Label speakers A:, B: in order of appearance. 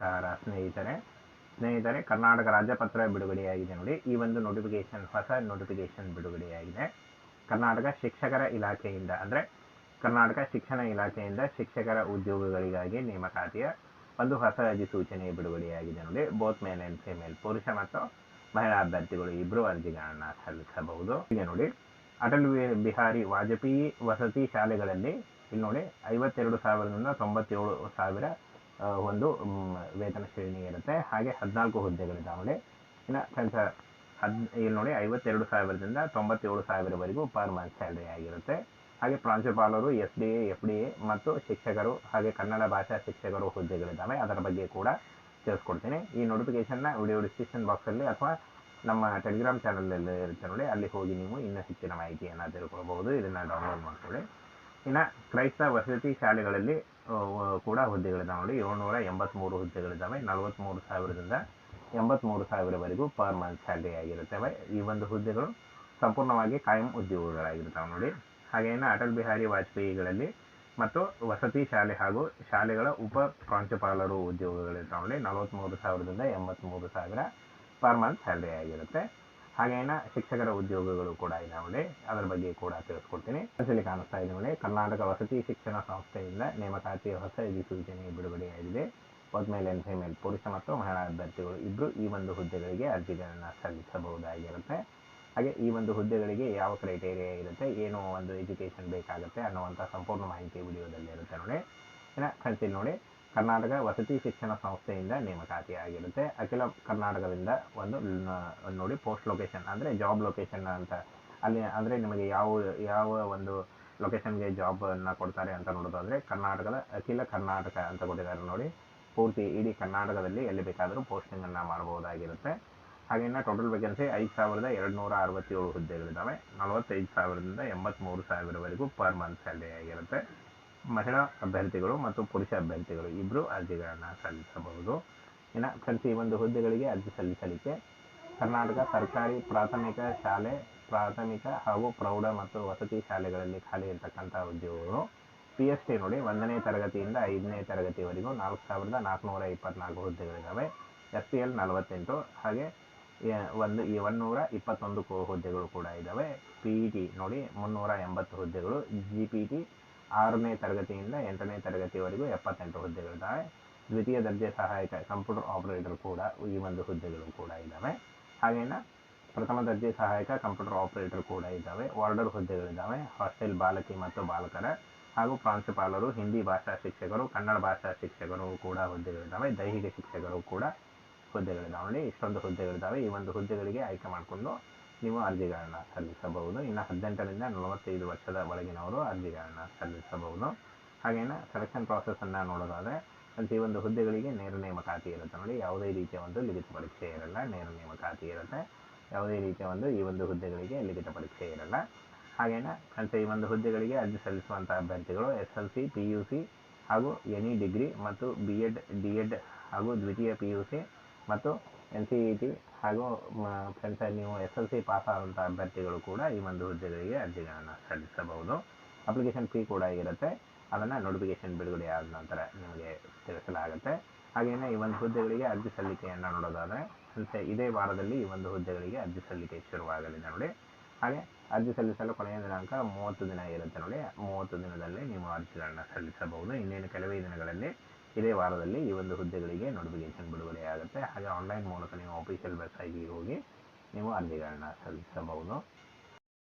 A: ನಮಸ್ಕಾರ ಸ್ನೇಹಿತರೆ ಕರ್ನಾಟಕ ರಾಜ್ಯಪತ್ರ ಬಿಡುಗಡೆಯಾಗಿದೆ ನೋಡಿ. ಈ ಒಂದು ನೋಟಿಫಿಕೇಶನ್ ಹೊಸ ನೋಟಿಫಿಕೇಶನ್ ಬಿಡುಗಡೆಯಾಗಿದೆ. ಕರ್ನಾಟಕ ಶಿಕ್ಷಕರ ಇಲಾಖೆಯಿಂದ ಅಂದರೆ ಕರ್ನಾಟಕ ಶಿಕ್ಷಣ ಇಲಾಖೆಯಿಂದ ಶಿಕ್ಷಕರ ಉದ್ಯೋಗಗಳಿಗಾಗಿ ನೇಮಕಾತಿಯ ಒಂದು ಹೊಸ ಅಧಿಸೂಚನೆ ಬಿಡುಗಡೆಯಾಗಿದೆ ನೋಡಿ. ಬೋತ್ ಮೇಲ್ ಆ್ಯಂಡ್ ಫಿಮೇಲ್, ಪುರುಷ ಮತ್ತು ಮಹಿಳಾ ಅಭ್ಯರ್ಥಿಗಳು ಇಬ್ಬರು ಅರ್ಜಿಗಳನ್ನು ಸಲ್ಲಿಸಬಹುದು. ಈಗ ನೋಡಿ, ಅಟಲ್ ಬಿಹಾರಿ ವಾಜಪೇಯಿ ವಸತಿ ಶಾಲೆಗಳಲ್ಲಿ ಇಲ್ಲಿ ನೋಡಿ 52,000ದಿಂದ 97,000 ಒಂದು ವೇತನ ಶ್ರೇಣಿ ಇರುತ್ತೆ. ಹಾಗೆ 14 ಹುದ್ದೆಗಳಿದ್ದಾವೆ. ಇನ್ನು ಇಲ್ಲಿ ನೋಡಿ 52,000ದಿಂದ 97,000ವರೆಗೂ ಪರ್ ಮಂತ್ ಸ್ಯಾಲರಿ ಆಗಿರುತ್ತೆ. ಹಾಗೆ ಪ್ರಾಂಶುಪಾಲರು, SDA, FDA ಮತ್ತು ಶಿಕ್ಷಕರು ಹಾಗೆ ಕನ್ನಡ ಭಾಷಾ ಶಿಕ್ಷಕರು ಹುದ್ದೆಗಳಿದ್ದಾವೆ. ಅದರ ಬಗ್ಗೆ ಕೂಡ ತಿಳಿಸ್ಕೊಡ್ತೀನಿ. ಈ ನೋಟಿಫಿಕೇಶನ್ನ ವಿಡಿಯೋ ಡಿಸ್ಕ್ರಿಪ್ಷನ್ ಬಾಕ್ಸಲ್ಲಿ ಅಥವಾ ನಮ್ಮ ಟೆಲಿಗ್ರಾಮ್ ಚಾನಲಲ್ಲಿ ಇರುತ್ತೆ ನೋಡಿ, ಅಲ್ಲಿ ಹೋಗಿ ನೀವು ಇನ್ನೂ ಹೆಚ್ಚಿನ ಮಾಹಿತಿಯನ್ನು ತಿಳ್ಕೊಳ್ಬಹುದು. ಇದನ್ನು ಡೌನ್ಲೋಡ್ ಮಾಡ್ಕೊಳ್ಳಿ. ಇನ್ನು ಕ್ರೈಸ್ತ ವಸತಿ ಶಾಲೆಗಳಲ್ಲಿ ಕೂಡ ಹುದ್ದೆಗಳಿದ್ದಾವೆ ನೋಡಿ. 783 ಹುದ್ದೆಗಳಿದ್ದಾವೆ. 43,000ದಿಂದ 83,000ವರೆಗೂ ಪರ್ ಮಂತ್ ಸ್ಯಾಲರಿ ಆಗಿರುತ್ತವೆ. ಈ ಒಂದು ಹುದ್ದೆಗಳು ಸಂಪೂರ್ಣವಾಗಿ ಕಾಯಂ ಉದ್ಯೋಗಗಳಾಗಿರ್ತಾವೆ ನೋಡಿ. ಹಾಗೇನು ಅಟಲ್ ಬಿಹಾರಿ ವಾಜಪೇಯಿಗಳಲ್ಲಿ ಮತ್ತು ವಸತಿ ಶಾಲೆ ಹಾಗೂ ಶಾಲೆಗಳ ಉಪ ಪ್ರಾಂಶುಪಾಲರು ಉದ್ಯೋಗಗಳಿರ್ತಾವೆ ನೋಡಿ. 43,000ದಿಂದ 83,000 ಪರ್ ಮಂತ್ ಸ್ಯಾಲರಿ ಆಗಿರುತ್ತೆ. ಹಾಗೇನ ಶಿಕ್ಷಕರ ಉದ್ಯೋಗಗಳು ಕೂಡ ಇದಾವೆ ನೋಡಿ. ಅದರ ಬಗ್ಗೆ ಕೂಡ ತಿಳಿಸ್ಕೊಡ್ತೀನಿ. ಅಲ್ಲಿ ಕಾಣಿಸ್ತಾ ಇದೆ ನೋಡಿ, ಕರ್ನಾಟಕ ವಸತಿ ಶಿಕ್ಷಣ ಸಂಸ್ಥೆಯಿಂದ ನೇಮಕಾತಿಯ ಹೊಸ ಅಧಿಸೂಚನೆ ಬಿಡುಗಡೆಯಾಗಿದೆ. ಬೋತ್ ಮೇಲ್ ಆ್ಯಂಡ್ ಫಿಮೇಲ್, ಪುರುಷ ಮತ್ತು ಮಹಿಳಾ ಅಭ್ಯರ್ಥಿಗಳು ಇಬ್ಬರು ಈ ಒಂದು ಹುದ್ದೆಗಳಿಗೆ ಅರ್ಜಿಗಳನ್ನು ಸಲ್ಲಿಸಬಹುದಾಗಿರುತ್ತೆ. ಹಾಗೆ ಈ ಒಂದು ಹುದ್ದೆಗಳಿಗೆ ಯಾವ ಕ್ರೈಟೇರಿಯಾ ಇರುತ್ತೆ, ಏನು ಒಂದು ಎಜುಕೇಷನ್ ಬೇಕಾಗುತ್ತೆ ಅನ್ನುವಂಥ ಸಂಪೂರ್ಣ ಮಾಹಿತಿ ವಿಡಿಯೋದಲ್ಲಿ ಇರುತ್ತೆ ನೋಡಿ. ಇನ್ನು ಫ್ರೆಂಡ್ಸ್ ಇಲ್ಲಿ ನೋಡಿ, ಕರ್ನಾಟಕ ವಸತಿ ಶಿಕ್ಷಣ ಸಂಸ್ಥೆಯಿಂದ ನೇಮಕಾತಿ ಆಗಿರುತ್ತೆ. ಅಖಿಲ ಕರ್ನಾಟಕದಿಂದ ಒಂದು ನೋಡಿ ಪೋಸ್ಟ್ ಲೊಕೇಶನ್ ಅಂದರೆ ಜಾಬ್ ಲೊಕೇಶನ್ ಅಂತ ಅಲ್ಲಿ ಅಂದರೆ ನಿಮಗೆ ಯಾವ ಒಂದು ಲೊಕೇಶನ್ಗೆ ಜಾಬನ್ನು ಕೊಡ್ತಾರೆ ಅಂತ ನೋಡೋದಾದರೆ ಕರ್ನಾಟಕದ ಅಖಿಲ ಕರ್ನಾಟಕ ಅಂತ ಕೊಟ್ಟಿದ್ದಾರೆ ನೋಡಿ. ಪೂರ್ತಿ ಇಡೀ ಕರ್ನಾಟಕದಲ್ಲಿ ಎಲ್ಲಿ ಬೇಕಾದರೂ ಪೋಸ್ಟಿಂಗನ್ನು ಮಾಡಬಹುದಾಗಿರುತ್ತೆ. ಹಾಗೆಯೇ ಟೋಟಲ್ ವೇಕೆನ್ಸಿ 5,267 ಹುದ್ದೆಗಳಿದ್ದಾವೆ. 45,000ದಿಂದ 83,000ವರೆಗೂ ಪರ್ ಮಂತ್ ಸ್ಯಾಲರಿ ಆಗಿರುತ್ತೆ. ಮಹಿಳಾ ಅಭ್ಯರ್ಥಿಗಳು ಮತ್ತು ಪುರುಷ ಅಭ್ಯರ್ಥಿಗಳು ಇಬ್ಬರು ಅರ್ಜಿಗಳನ್ನು ಸಲ್ಲಿಸಬಹುದು. ಇನ್ನು ಫ್ರೆಂಡ್ಸ್ ಈ ಒಂದು ಹುದ್ದೆಗಳಿಗೆ ಅರ್ಜಿ ಸಲ್ಲಿಸಲಿಕ್ಕೆ ಕರ್ನಾಟಕ ಸರ್ಕಾರಿ ಪ್ರಾಥಮಿಕ ಹಾಗೂ ಪ್ರೌಢ ಮತ್ತು ವಸತಿ ಶಾಲೆಗಳಲ್ಲಿ ಖಾಲಿ ಇರತಕ್ಕಂಥ ಉದ್ಯೋಗಗಳು PST ನೋಡಿ 1ನೇ ತರಗತಿಯಿಂದ 5ನೇ ತರಗತಿವರೆಗೂ 4,424 ಹುದ್ದೆಗಳಿದ್ದಾವೆ. SPL 48 ಹಾಗೆ 121 ಹುದ್ದೆಗಳು ಕೂಡ ಇದ್ದಾವೆ. PET ನೋಡಿ 380 ಹುದ್ದೆಗಳು. GPT 6ನೇ ತರಗತಿಯಿಂದ 8ನೇ ತರಗತಿವರೆಗೂ 78 ಹುದ್ದೆಗಳಿದ್ದಾವೆ. ದ್ವಿತೀಯ ದರ್ಜೆ ಸಹಾಯಕ ಕಂಪ್ಯೂಟರ್ ಆಪರೇಟರ್ ಕೂಡ ಈ ಒಂದು ಹುದ್ದೆಗಳು ಕೂಡ ಇದ್ದಾವೆ. ಹಾಗೇನ ಪ್ರಥಮ ದರ್ಜೆ ಸಹಾಯಕ ಕಂಪ್ಯೂಟರ್ ಆಪರೇಟರ್ ಕೂಡ ಇದ್ದಾವೆ. ವಾರ್ಡರ್ ಹುದ್ದೆಗಳಿದ್ದಾವೆ. ಹಾಸ್ಟೆಲ್ ಬಾಲಕಿ ಮತ್ತು ಬಾಲಕರ ಹಾಗೂ ಪ್ರಾಂಶುಪಾಲರು, ಹಿಂದಿ ಭಾಷಾ ಶಿಕ್ಷಕರು, ಕನ್ನಡ ಭಾಷಾ ಶಿಕ್ಷಕರು ಕೂಡ ಹುದ್ದೆಗಳಿದ್ದಾವೆ. ದೈಹಿಕ ಶಿಕ್ಷಕರು ಕೂಡ ಹುದ್ದೆಗಳಿದ್ದಾವೆ ನೋಡಿ. ಇಷ್ಟೊಂದು ಹುದ್ದೆಗಳಿದ್ದಾವೆ. ಈ ಒಂದು ಹುದ್ದೆಗಳಿಗೆ ಆಯ್ಕೆ ಮಾಡಿಕೊಂಡು ನೀವು ಅರ್ಜಿಗಳನ್ನು ಸಲ್ಲಿಸಬಹುದು. ಇನ್ನು 18ರಿಂದ 45 ವರ್ಷದ ಒಳಗಿನವರು ಅರ್ಜಿಗಳನ್ನು ಸಲ್ಲಿಸಬಹುದು. ಹಾಗೇನ ಸೆಲೆಕ್ಷನ್ ಪ್ರಾಸೆಸನ್ನು ನೋಡೋದಾದರೆ ಈ ಒಂದು ಹುದ್ದೆಗಳಿಗೆ ನೇರ ನೇಮಕಾತಿ ಇರುತ್ತೆ ನೋಡಿ. ಯಾವುದೇ ರೀತಿಯ ಒಂದು ಲಿಖಿತ ಪರೀಕ್ಷೆ ಇರಲ್ಲ, ನೇರ ನೇಮಕಾತಿ ಇರುತ್ತೆ. ಯಾವುದೇ ರೀತಿಯ ಈ ಒಂದು ಹುದ್ದೆಗಳಿಗೆ ಲಿಖಿತ ಪರೀಕ್ಷೆ ಇರಲ್ಲ. ಹಾಗೇನ ಈ ಒಂದು ಹುದ್ದೆಗಳಿಗೆ ಅರ್ಜಿ ಸಲ್ಲಿಸುವಂಥ ಅಭ್ಯರ್ಥಿಗಳು SLC, PUC ಹಾಗೂ ಎನಿ ಡಿಗ್ರಿ ಮತ್ತು B.Ed, D.Ed ಹಾಗೂ ದ್ವಿತೀಯ PUC ಮತ್ತು NCET ಹಾಗೂ ಫ್ರೆಂಡ್ಸ್ ನೀವು SLC ಪಾಸ್ ಆದಂಥ ಅಭ್ಯರ್ಥಿಗಳು ಕೂಡ ಈ ಒಂದು ಹುದ್ದೆಗಳಿಗೆ ಅರ್ಜಿಗಳನ್ನು ಸಲ್ಲಿಸಬಹುದು. ಅಪ್ಲಿಕೇಶನ್ ಫೀ ಕೂಡ ಇರುತ್ತೆ. ಅದನ್ನು ನೋಟಿಫಿಕೇಶನ್ ಬಿಡುಗಡೆ ಆದ ನಂತರ ನಿಮಗೆ ತಿಳಿಸಲಾಗುತ್ತೆ. ಹಾಗೆಯೇ ಈ ಒಂದು ಹುದ್ದೆಗಳಿಗೆ ಅರ್ಜಿ ಸಲ್ಲಿಕೆಯನ್ನು ನೋಡೋದಾದರೆ ಇದೇ ವಾರದಲ್ಲಿ ಈ ಒಂದು ಹುದ್ದೆಗಳಿಗೆ ಅರ್ಜಿ ಸಲ್ಲಿಕೆ ಶುರುವಾಗಲಿದೆ ನೋಡಿ. ಹಾಗೆ ಅರ್ಜಿ ಸಲ್ಲಿಸಲು ಕೊನೆಯ ದಿನಾಂಕ 30 ದಿನ ಇರುತ್ತೆ ನೋಡಿ. 30 ದಿನದಲ್ಲಿ ನೀವು ಅರ್ಜಿಗಳನ್ನು ಸಲ್ಲಿಸಬಹುದು. ಇನ್ನೇನು ಕೆಲವೇ ದಿನಗಳಲ್ಲಿ ಇದೇ ವಾರದಲ್ಲಿ ಈ ಒಂದು ಹುದ್ದೆಗಳಿಗೆ ನೋಟಿಫಿಕೇಶನ್ ಬಿಡುಗಡೆ ಆಗುತ್ತೆ. ಹಾಗೆ ಆನ್ಲೈನ್ ಮೂಲಕ ನೀವು ಆಫಿಷಿಯಲ್ ವೆಬ್ಸೈಟ್ಗೆ ಹೋಗಿ ನೀವು ಅರ್ಜಿಗಳನ್ನು ಸಲ್ಲಿಸಬಹುದು.